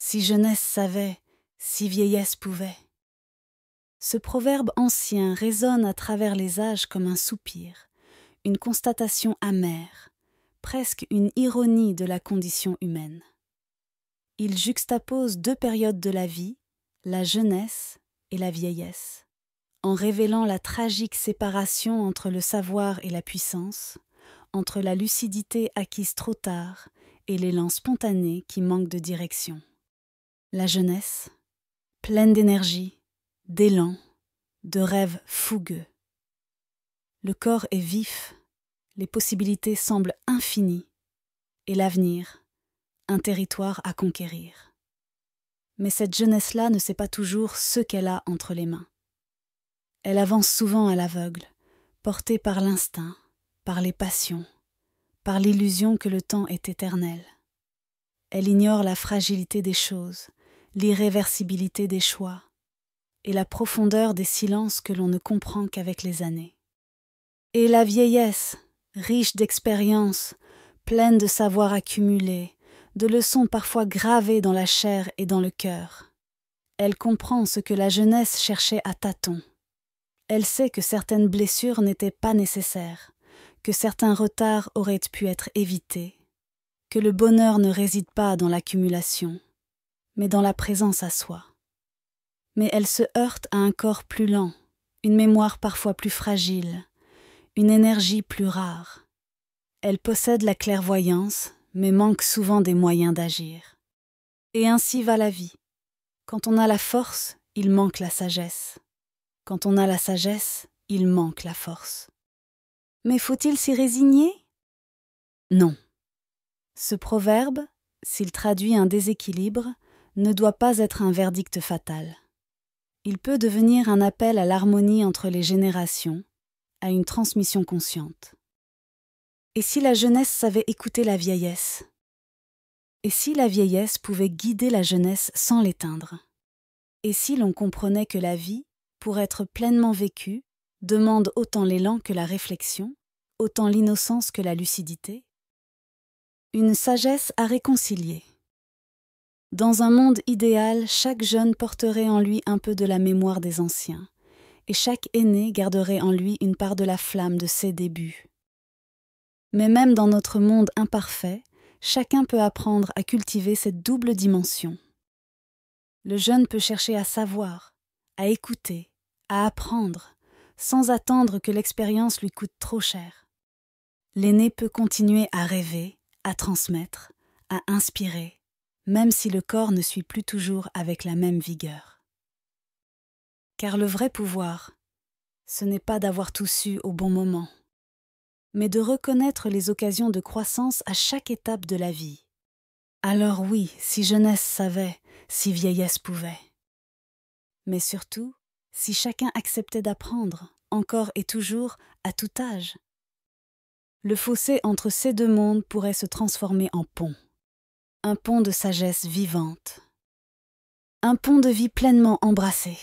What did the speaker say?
Si jeunesse savait, si vieillesse pouvait. Ce proverbe ancien résonne à travers les âges comme un soupir, une constatation amère, presque une ironie de la condition humaine. Il juxtapose deux périodes de la vie, la jeunesse et la vieillesse, en révélant la tragique séparation entre le savoir et la puissance, entre la lucidité acquise trop tard et l'élan spontané qui manque de direction. La jeunesse, pleine d'énergie, d'élan, de rêves fougueux. Le corps est vif, les possibilités semblent infinies, et l'avenir, un territoire à conquérir. Mais cette jeunesse-là ne sait pas toujours ce qu'elle a entre les mains. Elle avance souvent à l'aveugle, portée par l'instinct, par les passions, par l'illusion que le temps est éternel. Elle ignore la fragilité des choses, l'irréversibilité des choix, et la profondeur des silences que l'on ne comprend qu'avec les années. Et la vieillesse, riche d'expériences, pleine de savoirs accumulés, de leçons parfois gravées dans la chair et dans le cœur. Elle comprend ce que la jeunesse cherchait à tâtons. Elle sait que certaines blessures n'étaient pas nécessaires, que certains retards auraient pu être évités, que le bonheur ne réside pas dans l'accumulation, mais dans la présence à soi. Mais elle se heurte à un corps plus lent, une mémoire parfois plus fragile, une énergie plus rare. Elle possède la clairvoyance, mais manque souvent des moyens d'agir. Et ainsi va la vie. Quand on a la force, il manque la sagesse. Quand on a la sagesse, il manque la force. Mais faut-il s'y résigner ? Non. Ce proverbe, s'il traduit un déséquilibre, ne doit pas être un verdict fatal. Il peut devenir un appel à l'harmonie entre les générations, à une transmission consciente. Et si la jeunesse savait écouter la vieillesse ? Et si la vieillesse pouvait guider la jeunesse sans l'éteindre ? Et si l'on comprenait que la vie, pour être pleinement vécue, demande autant l'élan que la réflexion, autant l'innocence que la lucidité ? Une sagesse à réconcilier. Dans un monde idéal, chaque jeune porterait en lui un peu de la mémoire des anciens, et chaque aîné garderait en lui une part de la flamme de ses débuts. Mais même dans notre monde imparfait, chacun peut apprendre à cultiver cette double dimension. Le jeune peut chercher à savoir, à écouter, à apprendre, sans attendre que l'expérience lui coûte trop cher. L'aîné peut continuer à rêver, à transmettre, à inspirer, même si le corps ne suit plus toujours avec la même vigueur. Car le vrai pouvoir, ce n'est pas d'avoir tout su au bon moment, mais de reconnaître les occasions de croissance à chaque étape de la vie. Alors oui, si jeunesse savait, si vieillesse pouvait. Mais surtout, si chacun acceptait d'apprendre, encore et toujours, à tout âge. Le fossé entre ces deux mondes pourrait se transformer en pont. Un pont de sagesse vivante. Un pont de vie pleinement embrassé.